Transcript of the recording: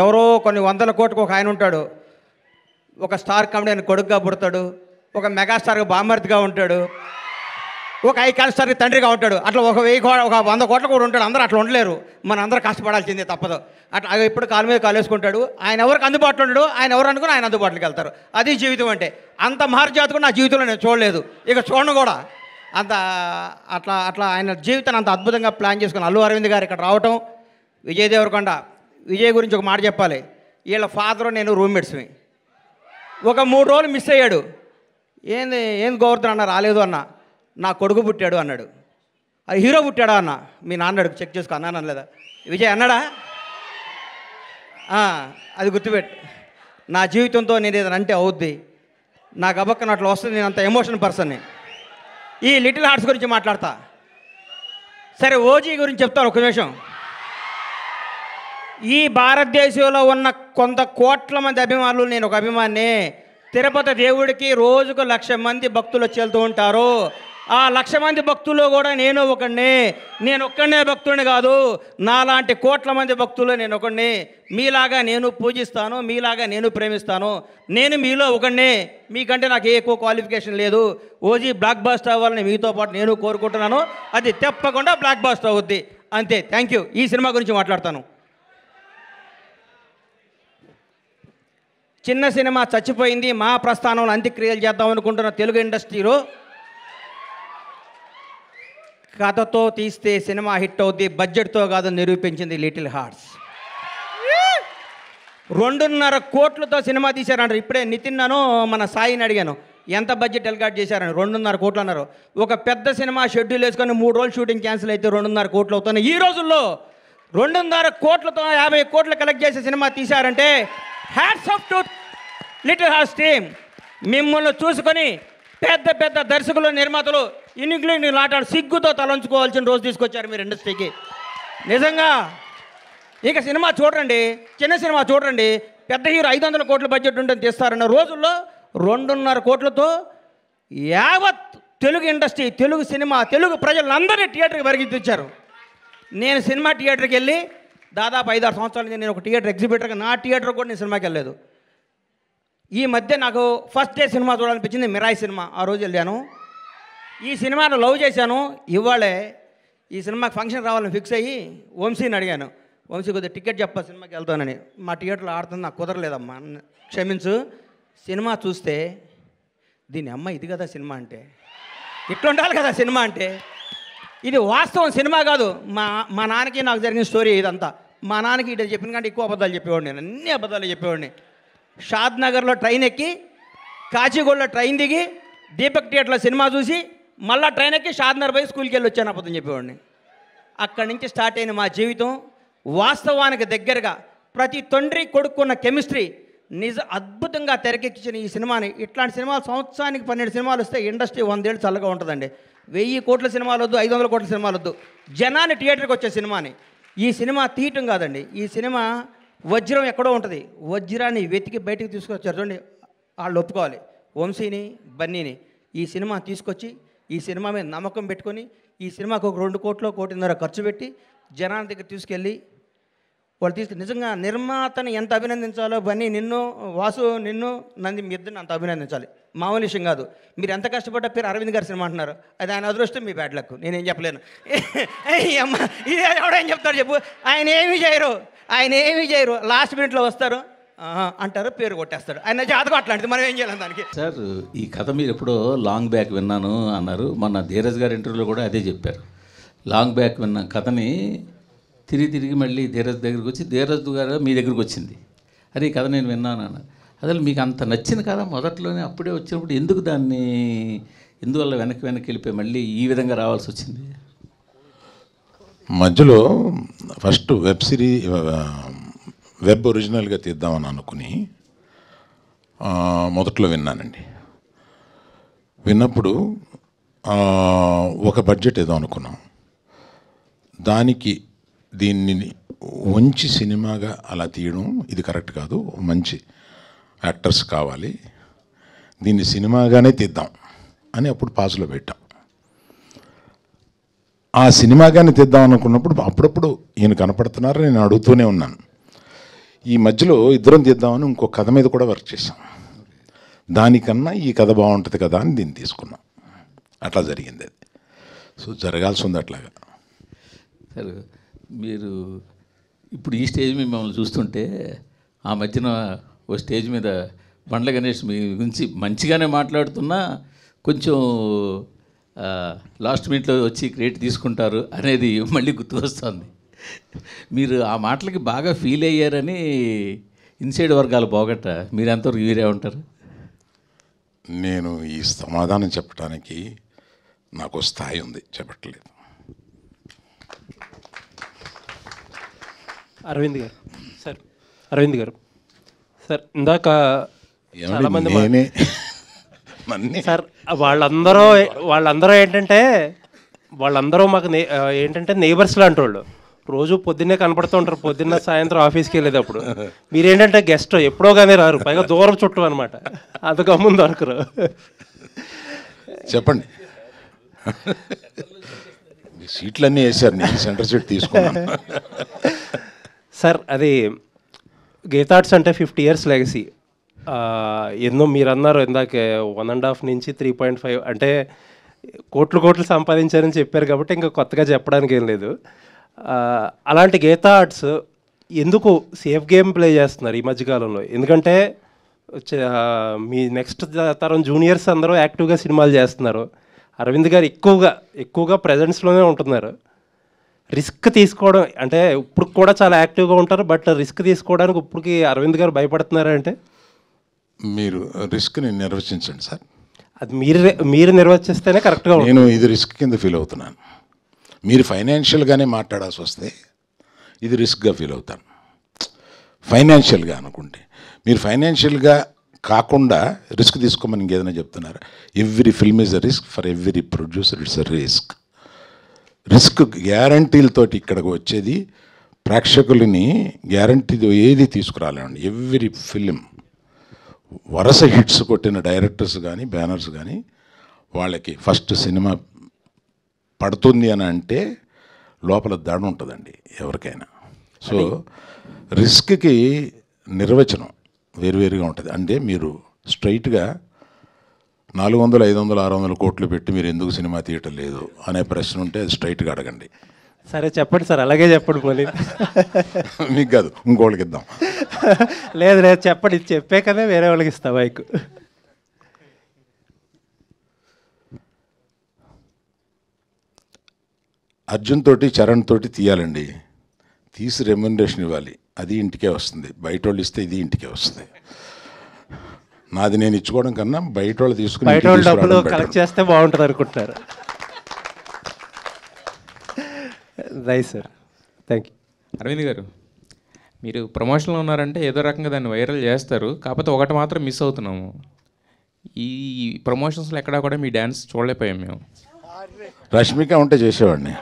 ఎవరో కొన్ని వందల కోట్లకు ఒక ఆయన ఉంటాడు, ఒక స్టార్ కామెడీ కొడుకుగా పుడతాడు, ఒక మెగాస్టార్గా బామర్తిగా ఉంటాడు, ఒక ఐకాన్ స్టార్కి తండ్రిగా ఉంటాడు. అట్లా ఒక 100 కోట్ల కూడా ఉంటాడు. అందరూ అట్లా ఉండలేరు, మన అందరూ కష్టపడాల్సిందే తప్పదు. అట్లా ఎప్పుడు కాలు మీద కాలు వేసుకుంటాడు. ఆయన ఎవరికి అందుబాటులో ఉంటాడు, ఆయన ఎవరు అనుకుని ఆయన అందుబాటులోకి వెళ్తారు. అది జీవితం అంటే. అంత మహర్జాత్ కూడా నా జీవితంలో నేను చూడలేదు, ఇక చూడను కూడా. అంత అట్లా ఆయన జీవితాన్ని అంత అద్భుతంగా ప్లాన్ చేసుకుని అల్లు అరవింద్ గారు ఇక్కడ రావటం. విజయ్ దేవరకొండ, విజయ్ గురించి ఒక మాట చెప్పాలి. వీళ్ళ ఫాదరు నేను రూమ్మేట్స్మి. ఒక 3 రోజులు మిస్ అయ్యాడు. ఏంది గోవర్ధన్ అన్న రాలేదు అన్న. నా కొడుకు పుట్టాడు అన్నాడు. అది హీరో పుట్టాడా అన్న. మీ నాన్న చెక్ చేసుకో అన్నాను అనలేదా? విజయ్ అన్నాడా? అది గుర్తుపెట్టు. నా జీవితంతో నేను ఏదైనా అంటే అవుద్ది, నాకు అబక్కన అట్లా వస్తుంది. నేను అంత ఎమోషన్ పర్సన్ని. ఈ లిటిల్ హార్ట్స్ గురించి మాట్లాడతా. సరే, ఓజీ గురించి చెప్తాను ఒక నిమిషం. ఈ భారతదేశంలో ఉన్న కొంత కోట్ల మంది అభిమానులు, నేను ఒక అభిమాని. తిరుపతి దేవుడికి రోజుకు 1,00,000 మంది భక్తులు వచ్చి వెళ్తూ ఉంటారు. ఆ 1,00,000 మంది భక్తుల్లో కూడా నేను ఒక్కడిని. నేను ఒక్కడనే భక్తుడిని కాదు, నాలాంటి కోట్ల మంది భక్తుల్లో నేను ఒకడిని. మీలాగా నేను పూజిస్తాను, మీలాగా నేను ప్రేమిస్తాను. నేను మీలో ఒకడిని. మీకంటే నాకు ఎక్కువ క్వాలిఫికేషన్ లేదు. ఓజీ బ్లాక్ బాస్టర్ అవ్వాలని మీతో పాటు నేను కోరుకుంటున్నాను. అది తప్పకుండా బ్లాక్ బాస్టర్ అవుద్ది. అంతే. Thank you. ఈ సినిమా గురించి మాట్లాడతాను. చిన్న సినిమా చచ్చిపోయింది. మా ప్రస్థానంలో అంత్యక్రియలు చేద్దాం అనుకుంటున్న తెలుగు ఇండస్ట్రీలో కథతో తీస్తే సినిమా హిట్ అవుద్ది, బడ్జెట్తో కాదు నిరూపించింది లిటిల్ హార్ట్స్. 2.5 కోట్లతో సినిమా తీశారంటారు. ఇప్పుడే నితిన్నను మన సాయిని అడిగాను, ఎంత బడ్జెట్ ఎల్కాట్ చేశారని. 2.5 కోట్లు అన్నారు. ఒక పెద్ద సినిమా షెడ్యూల్ వేసుకొని 3 రోజులు షూటింగ్ క్యాన్సిల్ అయితే 2.5 కోట్లు అవుతున్నాయి. ఈ రోజుల్లో 2.5 కోట్లతో 50 కోట్లు కలెక్ట్ చేసే సినిమా తీశారంటే hats off to little hearts team. మిమ్మల్ని చూసుకొని పెద్ద పెద్ద దర్శకులు, నిర్మాతలు ఇన్నింగ్లీని లాటాడు సిగ్గుతో తలంచుకోవాల్సిన రోజు తీసుకొచ్చారు మీరు ఇండస్ట్రీకి. నిజంగా ఇక సినిమా చూడండి, చిన్న సినిమా చూడండి. పెద్ద హీరో 500 కోట్ల బడ్జెట్ ఉంటుంది తీస్తారన్న రోజుల్లో 2.5 కోట్లతో యావత్ తెలుగు ఇండస్ట్రీ, తెలుగు సినిమా, తెలుగు ప్రజలందరినీ థియేటర్కి పరిగెత్తించారు. నేను సినిమా థియేటర్కి వెళ్ళి దాదాపు 5-6 సంవత్సరాల నుంచి నేను ఒక థియేటర్ ఎగ్జిబిటర్గా, నా థియేటర్ కూడా నేను సినిమాకి వెళ్ళలేదు. ఈ మధ్య నాకు ఫస్ట్ డే సినిమా చూడాలనిపించింది, మిరాయి సినిమా. ఆ రోజు వెళ్ళాను. ఈ సినిమాను లవ్ చేశాను. ఇవాళే ఈ సినిమాకి ఫంక్షన్ రావాలని ఫిక్స్ అయ్యి వంశీని అడిగాను, వంశీ కొద్దిగా టికెట్ చెప్పా సినిమాకి వెళ్తానని. మా థియేటర్లో ఆడుతుంది, నాకు కుదరలేదమ్మా, క్షమించు. సినిమా చూస్తే దీని అమ్మ ఇది కదా సినిమా అంటే, ఇట్లా ఉండాలి కదా సినిమా అంటే. ఇది వాస్తవం, సినిమా కాదు. మా నాన్నకి నాకు జరిగిన స్టోరీ ఇదంతా. మా నాన్నకి ఇటు చెప్పిన కంటే ఎక్కువ అబద్ధాలు చెప్పేవాడిని, నేను అన్ని అబద్ధాలు చెప్పేవాడిని. షాద్ నగర్లో ట్రైన్ ఎక్కి, కాచిగూడలో ట్రైన్ దిగి, దీపక్ థియేటర్లో సినిమా చూసి, మళ్ళీ ట్రైన్ ఎక్కి షాద్ నగర్ పోయి స్కూల్కి వెళ్ళి వచ్చాను అబద్ధం చెప్పేవాడిని. అక్కడి నుంచి స్టార్ట్ అయిన మా జీవితం వాస్తవానికి దగ్గరగా ప్రతి తండ్రి కొడుకున్న కెమిస్ట్రీ అద్భుతంగా తెరకెక్కించిన ఈ సినిమాని. ఇట్లాంటి సినిమాలు సంవత్సరానికి 12 సినిమాలు వస్తే ఇండస్ట్రీ 100 ఏళ్ళు చల్లగా ఉంటుందండి. 1000 కోట్ల సినిమాలు వద్దు, 500 కోట్ల సినిమాలు వద్దు, జనాన్ని థియేటర్కి వచ్చే సినిమాని. ఈ సినిమా తీయటం కాదండి, ఈ సినిమా వజ్రం ఎక్కడో ఉంటుంది, వజ్రాన్ని వెతికి బయటికి తీసుకొచ్చారు చూడండి. వాళ్ళు ఒప్పుకోవాలి, వంశీని, బన్నీని. ఈ సినిమా తీసుకొచ్చి ఈ సినిమా మీద నమ్మకం పెట్టుకొని ఈ సినిమాకు ఒక 2 కోట్లు, 1.5 ఖర్చు పెట్టి జనాల దగ్గర తీసుకెళ్ళి వాళ్ళు నిజంగా నిర్మాతని ఎంత అభినందించాలో, బన్నీ నిన్ను, వాసు నిన్ను, నంది మీ ఇద్దరిని అంత అభినందించాలి. మామూలు విషయం కాదు. మీరు ఎంత కష్టపడ్డ పేరు అరవింద్ గారి సినిమా అంటున్నారు, అది ఆయన అదృష్టం, మీ బ్యాడ్ లక్. నేనేం చెప్పలేను. అమ్మ ఇది ఎవడేం చెప్తారు చెప్పు. ఆయన ఏమీ చేయరు, లాస్ట్ మినిట్లో వస్తారు అంటారు, పేరు కొట్టేస్తాడు. ఆయన జాతకం అట్లాంటిది, మనం ఏం చేయాలి దానికి. సార్, ఈ కథ మీరు ఎప్పుడో లాంగ్ బ్యాక్ విన్నాను అన్నారు. మొన్న ధీరజ్ గారి ఇంటర్వ్యూలో కూడా అదే చెప్పారు. లాంగ్ బ్యాక్ విన్న కథని తిరిగి మళ్ళీ ధీరజ్ దగ్గరికి వచ్చి, ధీరజ్ గారు మీ దగ్గరికి వచ్చింది, అదే ఈ కథ నేను విన్నాను అన్నారు. అసలు మీకు అంత నచ్చిన కథ మొదట్లోనే అప్పుడే వచ్చినప్పుడు ఎందుకు దాన్ని, ఎందువల్ల వెనక్కి వెళ్ళిపోయి మళ్ళీ ఈ విధంగా రావాల్సి వచ్చింది? మధ్యలో ఫస్ట్ వెబ్ ఒరిజినల్గా తీద్దామని అనుకుని మొదట్లో విన్నానండి. విన్నప్పుడు ఒక బడ్జెట్ ఏదో అనుకున్నాం, దానికి దీన్ని మంచి సినిమాగా అలా తీయడం ఇది కరెక్ట్ కాదు, మంచి యాక్టర్స్ కావాలి, దీన్ని సినిమాగానే తీద్దాం అని అప్పుడు పాసులో పెట్టాం. ఆ సినిమాగానే తీద్దాం అనుకున్నప్పుడు అప్పుడప్పుడు ఈయన కనపడుతున్నారు, నేను అడుగుతూనే ఉన్నాను, ఈ మధ్యలో ఇద్దరం తీద్దామని ఇంకో కథ మీద కూడా వర్క్ చేసాం. దానికన్నా ఈ కథ బాగుంటుంది కదా అని దీన్ని తీసుకున్నాం. అట్లా జరిగింది అది. సో జరగాల్సి ఉంది అట్లాగా. సార్ మీరు ఇప్పుడు ఈ స్టేజ్ మీద మిమ్మల్ని చూస్తుంటే ఆ మధ్యన ఓ స్టేజ్ మీద బండ్ల గణేష్ మీ గురించి మంచిగానే మాట్లాడుతున్నా కొంచెం లాస్ట్ మినిట్లో వచ్చి క్రెడిట్ తీసుకుంటారు అనేది మళ్ళీ గుర్తు వస్తుంది. మీరు ఆ మాటలకి బాగా ఫీల్ అయ్యారని ఇన్సైడ్ వర్గాలు పోగట్ట మీరు ఎంతవరకు వీరే ఉంటారు? నేను ఈ సమాధానం చెప్పడానికి నాకు స్థాయి ఉంది, చెప్పట్లేదు. అరవింద్ గారు సార్ ఇందాక చాలామంది నేనే సార్ వాళ్ళందరూ ఏంటంటే మాకు ఏంటంటే నేబర్స్ లాంటి వాళ్ళు. రోజు పొద్దున్నే కనపడుతూ ఉంటారు, పొద్దున్న సాయంత్రం ఆఫీస్కి వెళ్ళేటప్పుడు. మీరేంటంటే గెస్ట్ ఎప్పుడో కానీ రారు, పైగా దూరం చుట్టూ అనమాట, అంత గమ్మున దొరకరు. చెప్పండి. సీట్లన్నీ వేసారు, నేను సెంటర్ సీట్ తీసుకున్నాను. సార్ అది గీతార్ట్స్ అంటే 50 years లెగసీ. ఎన్నో మీరు అన్నారు ఇందాకే 1.5 నుంచి 3.5 అంటే కోట్లు సంపాదించారని చెప్పారు కాబట్టి ఇంకా కొత్తగా చెప్పడానికి ఏం లేదు. అలాంటి గీతార్ట్స్ ఎందుకు సేఫ్ గేమ్ ప్లే చేస్తున్నారు ఈ మధ్యకాలంలో? ఎందుకంటే మీ నెక్స్ట్ తరం జూనియర్స్ అందరూ యాక్టివ్గా సినిమాలు చేస్తున్నారు. అరవింద్ గారు ఎక్కువగా ప్రజెన్స్లోనే ఉంటున్నారు. రిస్క్ తీసుకోవడం అంటే ఇప్పుడు కూడా చాలా యాక్టివ్గా ఉంటారు, బట్ రిస్క్ తీసుకోవడానికి ఇప్పటికి అరవింద్ గారు భయపడుతున్నారంటే మీరు రిస్క్ని నిర్వచించండి సార్. అది మీరు నిర్వచిస్తేనే కరెక్ట్గా ఉంటుంది. నేను ఇది రిస్క్ కింద ఫీల్ అవుతున్నాను. మీరు ఫైనాన్షియల్గానే మాట్లాడాల్సి వస్తే ఇది రిస్క్గా ఫీల్ అవుతాను. ఫైనాన్షియల్గా అనుకుంటే మీరు ఫైనాన్షియల్గా కాకుండా రిస్క్ తీసుకోమని ఇంకేదైనా చెప్తున్నారు. Every film is a risk, for every producer it's a risk. Risk గ్యారంటీలతోటి ఇక్కడికి వచ్చేది ప్రేక్షకులని గ్యారంటీ ఏది తీసుకురాలేమండి. ఎవ్రీ ఫిలిం వరుస హిట్స్ కొట్టిన డైరెక్టర్స్ కానీ బ్యానర్స్ కానీ వాళ్ళకి ఫస్ట్ సినిమా పడుతుంది అని అంటే లోపల దాడి ఉంటుందండి ఎవరికైనా. సో రిస్క్కి నిర్వచనం వేరువేరుగా ఉంటుంది. అంటే మీరు స్ట్రైట్గా 400, 500, 600 కోట్లు పెట్టి మీరు ఎందుకు సినిమా తీయటం లేదు అనే ప్రశ్న ఉంటే అది స్ట్రైట్గా అడగండి. సరే చెప్పండి సార్, అలాగే చెప్పండి. మళ్ళీ మీకు కాదు, ఇంకోళ్ళకి ఇద్దాం. లేదు చెప్పండి, చెప్పే కదా వేరే వాళ్ళకి ఇస్తా బైక్. అర్జున్ తోటి చరణ్ తోటి తీయాలండి, తీసి రెమ్యునరేషన్ ఇవ్వాలి, అది ఇంటికే వస్తుంది. బయట వాళ్ళు ఇస్తే ఇది ఇంటికే వస్తుంది. నాది నేను ఇచ్చుకోవడం కన్నా బయట వాళ్ళు తీసుకుని బయట వాళ్ళు డబ్బులు కలెక్ట్ చేస్తే బాగుంటుంది అనుకుంటున్నారు. Right sir, thank you. Aravind గారు, మీరు ప్రమోషన్లో ఉన్నారంటే ఏదో రకంగా దాన్ని వైరల్ చేస్తారు, కాకపోతే ఒకటి మాత్రం మిస్ అవుతున్నాము. ఈ ప్రమోషన్స్లో ఎక్కడా కూడా మీ డ్యాన్స్ చూడలేకపోయాం మేము. రష్మిక ఉంటే చేసేవాడిని.